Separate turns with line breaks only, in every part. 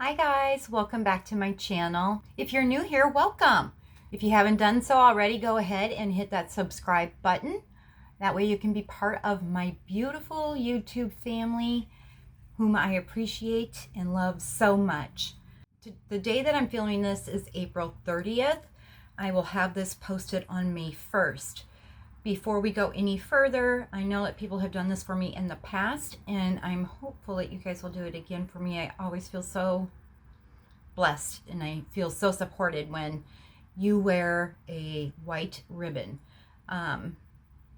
Hi guys, welcome back to my channel. If you're new here, welcome. If you haven't done so already, go ahead and hit that subscribe button. That way you can be part of my beautiful YouTube family, whom I appreciate and love so much. The day that I'm filming this is April 30th. I will have this posted on May 1st. Before we go any further, I know that people have done this for me in the past, and I'm hopeful that you guys will do it again for me. I always feel so blessed and I feel so supported when you wear a white ribbon.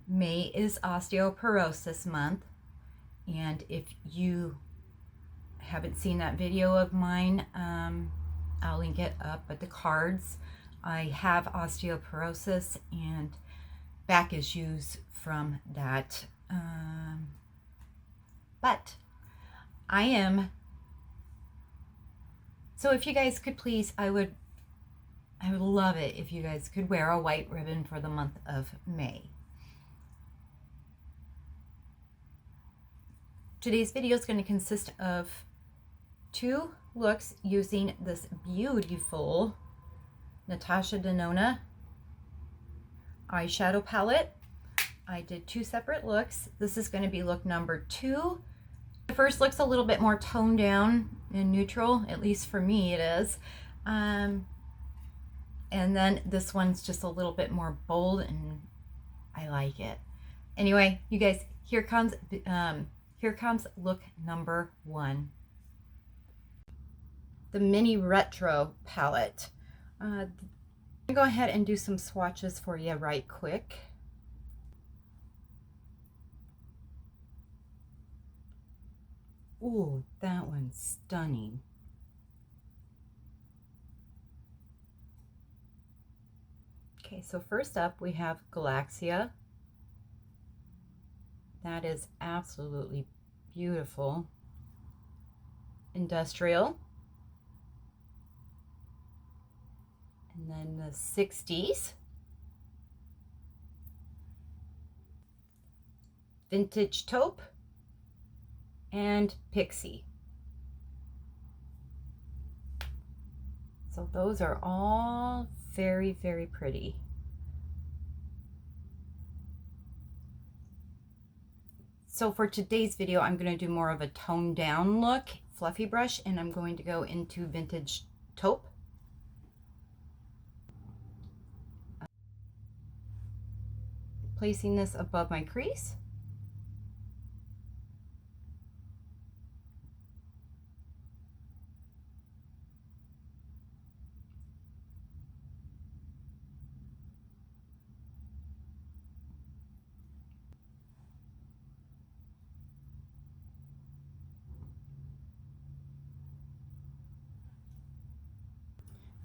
May is Osteoporosis Month, and if you haven't seen that video of mine, I'll link it up at the cards. I have osteoporosis and back issues from that, but I am, so if you guys could please, I would love it if you guys could wear a white ribbon for the month of May. Today's video is going to consist of 2 looks using this beautiful Natasha Denona eyeshadow palette. I did 2 separate looks. This is going to be look number 2. The first look's a little bit more toned down and neutral, at least for me it is. And then this one's just a little bit more bold and I like it. Anyway, you guys, here comes look number 1. The Mini Retro palette. Go ahead and do some swatches for you right quick. Ooh, that one's stunning. Okay, so first up we have Galaxia. That is absolutely beautiful. Industrial. And then the 60s. Vintage Taupe. And Pixie. So those are all very, very pretty. So for today's video, I'm going to do more of a toned down look, fluffy brush, and I'm going to go into Vintage Taupe. Placing this above my crease.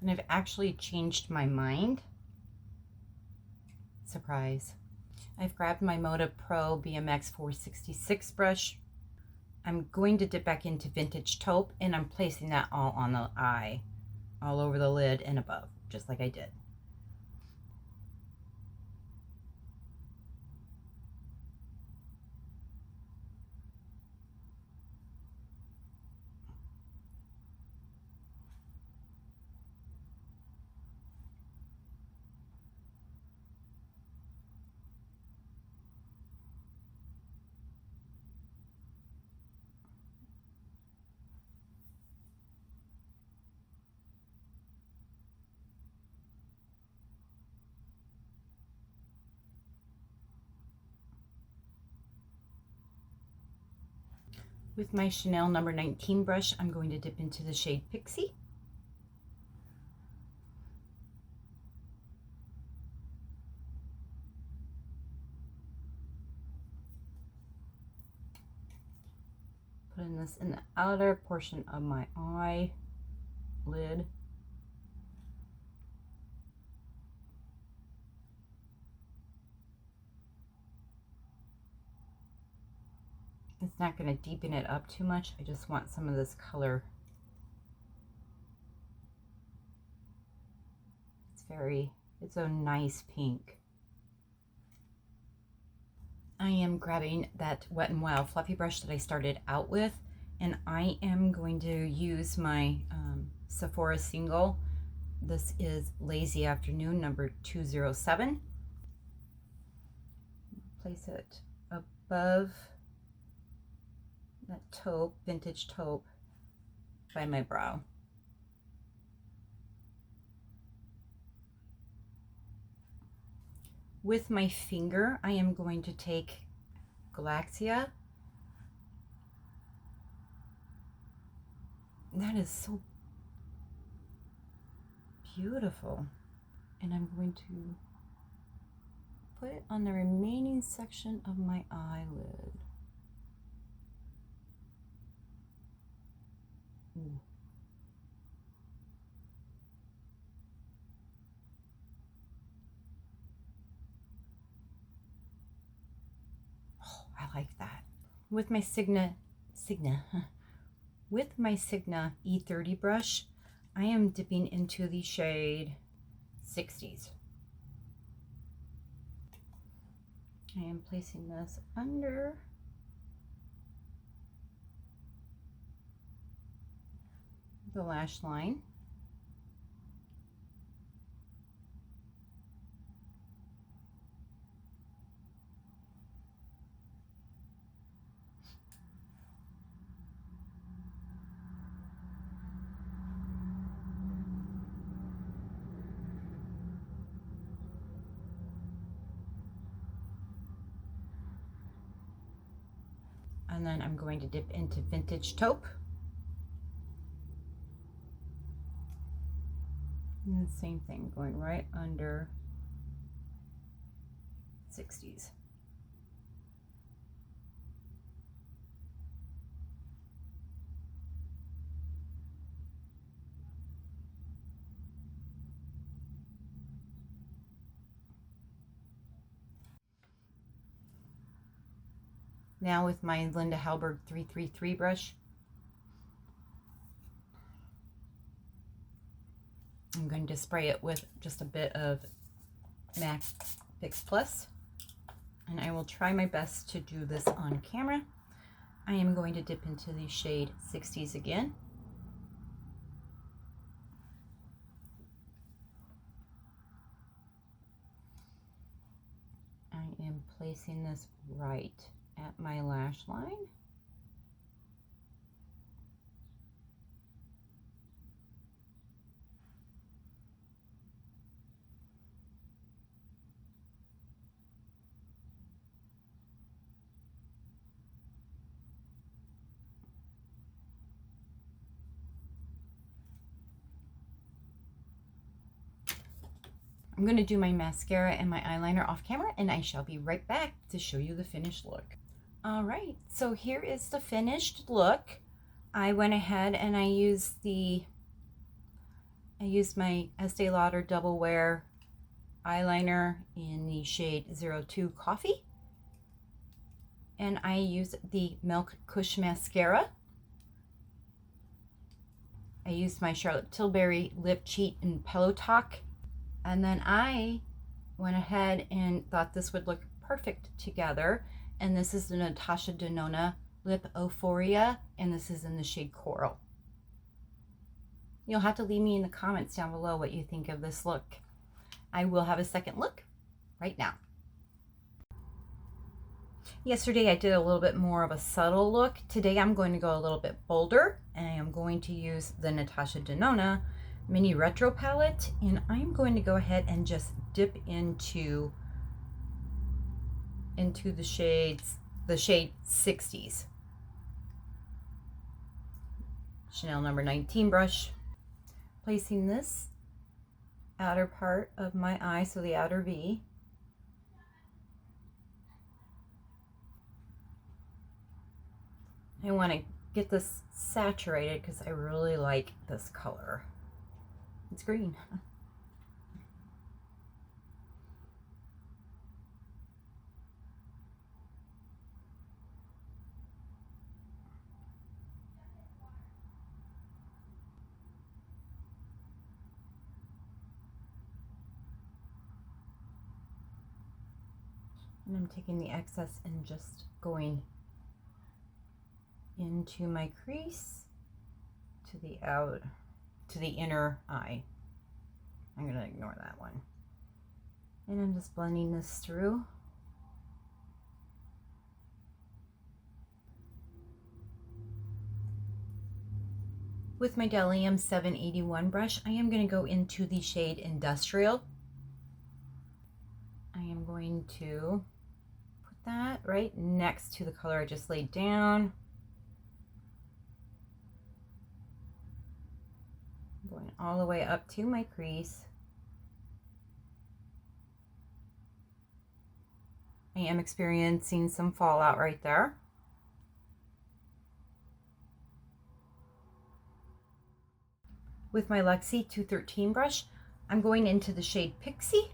And I've actually changed my mind. Surprise. I've grabbed my Moda Pro BMX 466 brush. I'm going to dip back into Vintage Taupe, and I'm placing that all on the eye, all over the lid and above, just like I did. With my Chanel number 19 brush, I'm going to dip into the shade Pixie. Putting this in the outer portion of my eye lid. It's not going to deepen it up too much. I just want some of this color. It's a nice pink. I am grabbing that Wet n Wild fluffy brush that I started out with And I am going to use my Sephora single. This is Lazy Afternoon number 207. Place it above that taupe, vintage taupe by my brow. With my finger, I am going to take Galaxia. That is so beautiful. And I'm going to put it on the remaining section of my eyelid. Ooh. Oh, I like that. With my Signa with my Signa E30 brush, I am dipping into the shade 60s. I am placing this under the lash line. And then I'm going to dip into vintage taupe. And the same thing, going right under 60s. Now with my Linda Hallberg 333 brush, I'm going to spray it with just a bit of MAC Fix Plus, and I will try my best to do this on camera. I am going to dip into the shade 60s again. I am placing this right at my lash line. I'm going to do my mascara and my eyeliner off camera, and I shall be right back to show you the finished look. All right, so here is the finished look. I went ahead and I used my Estee Lauder Double Wear eyeliner in the shade 02 Coffee. And I used the Milk Kush mascara. I used my Charlotte Tilbury Lip Cheat and Pillow Talk. And then I went ahead and thought this would look perfect together. And this is the Natasha Denona Lip OH-Phoria, and this is in the shade Coral. You'll have to leave me in the comments down below what you think of this look. I will have a second look right now. Yesterday I did a little bit more of a subtle look. Today I'm going to go a little bit bolder, and I am going to use the Natasha Denona Mini Retro Palette, and I'm going to go ahead and just dip into the shade 60s. Chanel number 19 brush. Placing this outer part of my eye, so the outer V. I want to get this saturated because I really like this color. It's green. And I'm taking the excess and just going into my crease to the inner eye. I'm going to ignore that one. And I'm just blending this through. With my Delium 781 brush, I am going to go into the shade Industrial. I am going to put that right next to the color I just laid down. Going all the way up to my crease. I am experiencing some fallout right there. With my Lexi 213 brush, I'm going into the shade Pixie.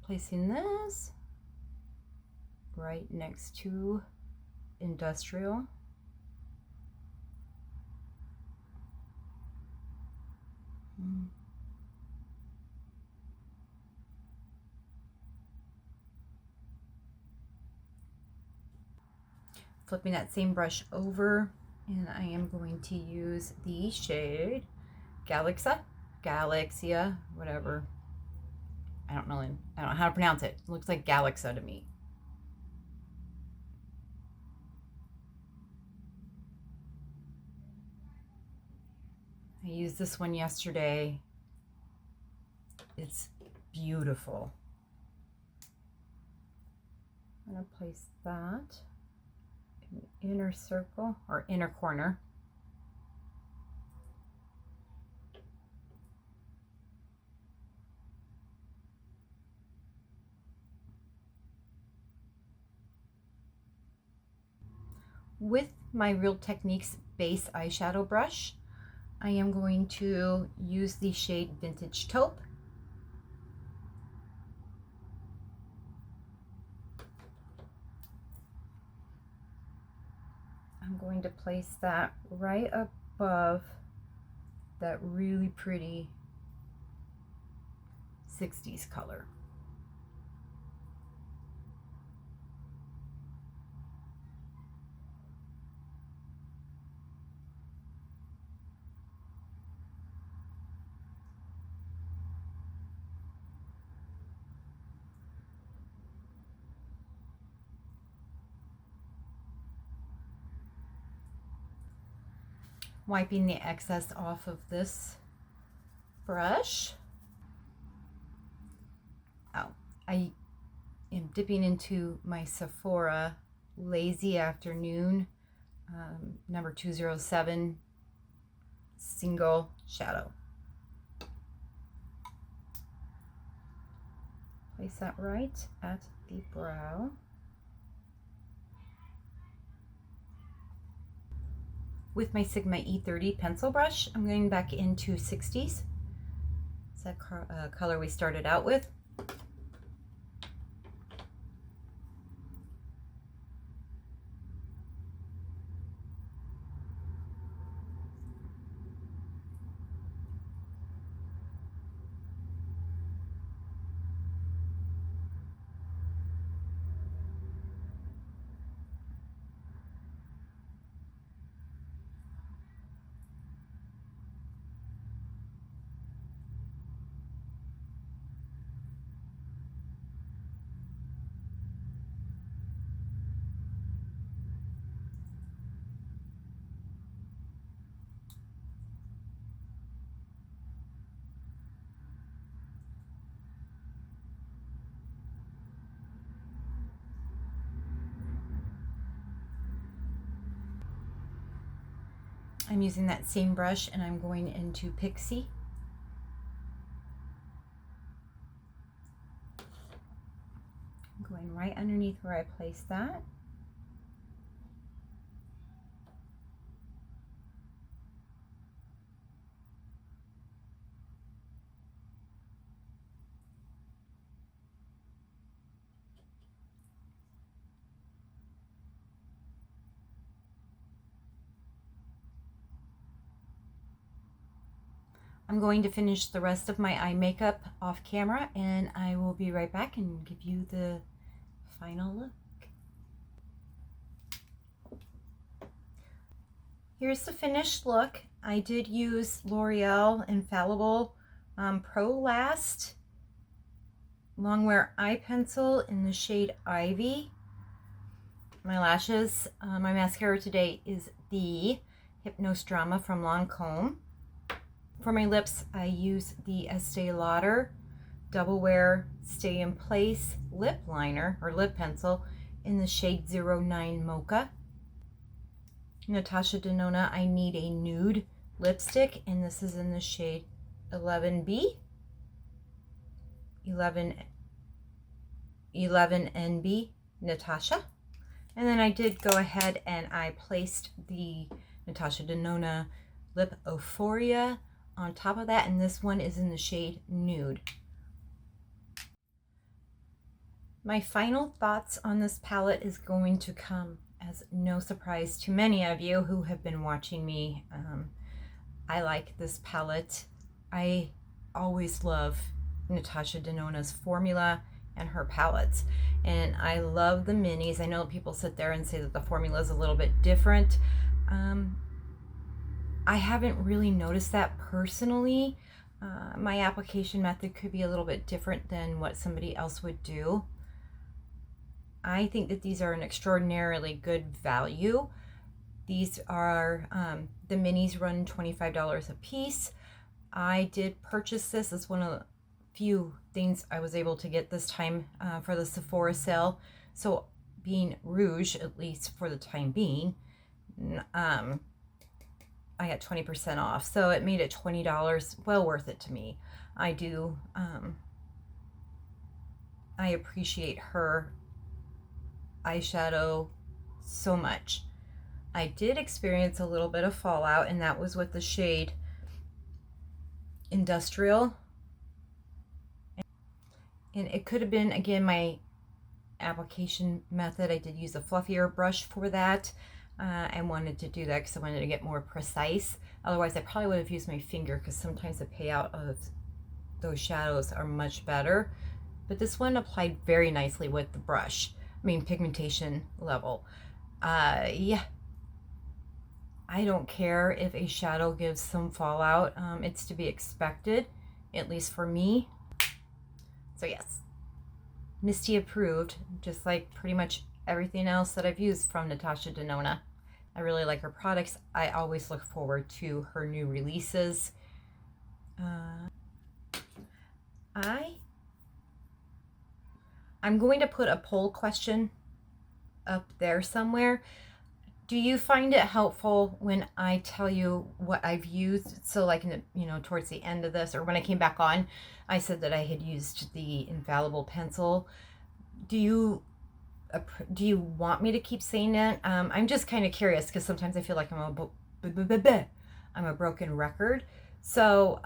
Placing this right next to Industrial. Flipping that same brush over, and I am going to use the shade Galaxia, whatever. I don't know how to pronounce it. It looks like Galaxa to me. I used this one yesterday. It's beautiful. I'm going to place that in the inner circle or inner corner. With my Real Techniques base eyeshadow brush, I am going to use the shade Vintage Taupe. I'm going to place that right above that really pretty 60s color. Wiping the excess off of this brush. Oh, I am dipping into my Sephora Lazy Afternoon number 207 single shadow. Place that right at the brow. With my Sigma E30 pencil brush, I'm going back into 60s. It's that color we started out with. I'm using that same brush and I'm going into Pixie. I'm going right underneath where I placed that. I'm going to finish the rest of my eye makeup off camera, and I will be right back and give you the final look. Here's the finished look. I did use L'Oreal Infallible Pro Last Longwear Eye Pencil in the shade Ivy. My lashes, my mascara today is the Hypnose Drama from Lancome. For my lips, I use the Estee Lauder Double Wear Stay in Place lip liner or lip pencil in the shade 09 Mocha. Natasha Denona, I Need a Nude lipstick, and this is in the shade 11B, 11NB, Natasha. And then I did go ahead and I placed the Natasha Denona Lip OH-Phoria on top of that, and this one is in the shade Nude. My final thoughts on this palette is going to come as no surprise to many of you who have been watching me. I like this palette. I always love Natasha Denona's formula and her palettes, and I love the minis. I know people sit there and say that the formula is a little bit different. I haven't really noticed that personally. My application method could be a little bit different than what somebody else would do. I think that these are an extraordinarily good value. These are, the minis run $25 a piece. I did purchase this as one of the few things I was able to get this time for the Sephora sale. So being rouge, at least for the time being, I got 20% off. So it made it $20, well worth it to me. I do, I appreciate her eyeshadow so much. I did experience a little bit of fallout, and that was with the shade Industrial, and it could have been, again, my application method. I did use a fluffier brush for that. I wanted to do that because I wanted to get more precise. Otherwise I probably would have used my finger, because sometimes the payout of those shadows are much better, but this one applied very nicely with the brush. I mean, pigmentation level. Yeah, I don't care if a shadow gives some fallout. It's to be expected, at least for me. So yes, Misty approved, just like pretty much everything else that I've used from Natasha Denona. I really like her products. I always look forward to her new releases. I'm going to put a poll question up there somewhere. Do you find it helpful when I tell you what I've used? So like, in the, you know, towards the end of this, or when I came back on, I said that I had used the Infallible pencil. Do you want me to keep saying that? I'm just kind of curious, because sometimes I feel like I'm a broken record. So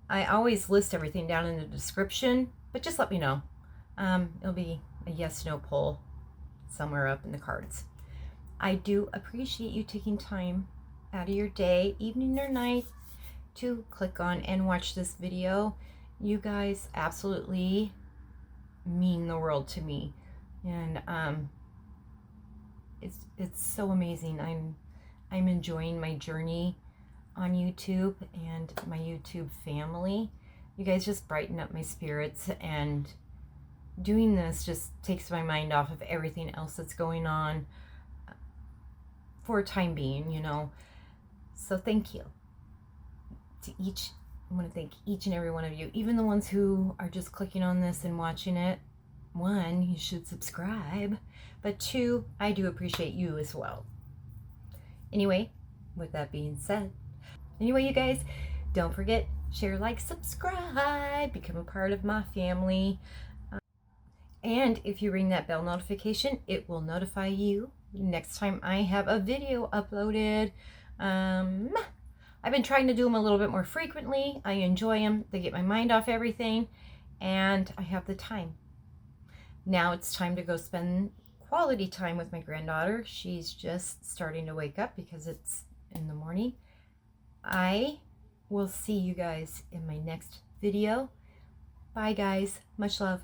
I always list everything down in the description, but just let me know. It'll be a yes/no poll somewhere up in the cards. I do appreciate you taking time out of your day, evening or night, to click on and watch this video. You guys absolutely mean the world to me, and it's so amazing. I'm enjoying my journey on YouTube and my YouTube family. You guys just brighten up my spirits, and doing this just takes my mind off of everything else that's going on for a time being, you know. So thank you to each. I want to thank each and every one of you, even the ones who are just clicking on this and watching it. One, you should subscribe, but two, I do appreciate you as well. Anyway, with that being said, anyway, you guys, don't forget, share, like, subscribe, become a part of my family. And if you ring that bell notification, it will notify you next time I have a video uploaded. I've been trying to do them a little bit more frequently. I enjoy them. They get my mind off everything, and I have the time. Now it's time to go spend quality time with my granddaughter. She's just starting to wake up because it's in the morning. I will see you guys in my next video. Bye, guys. Much love.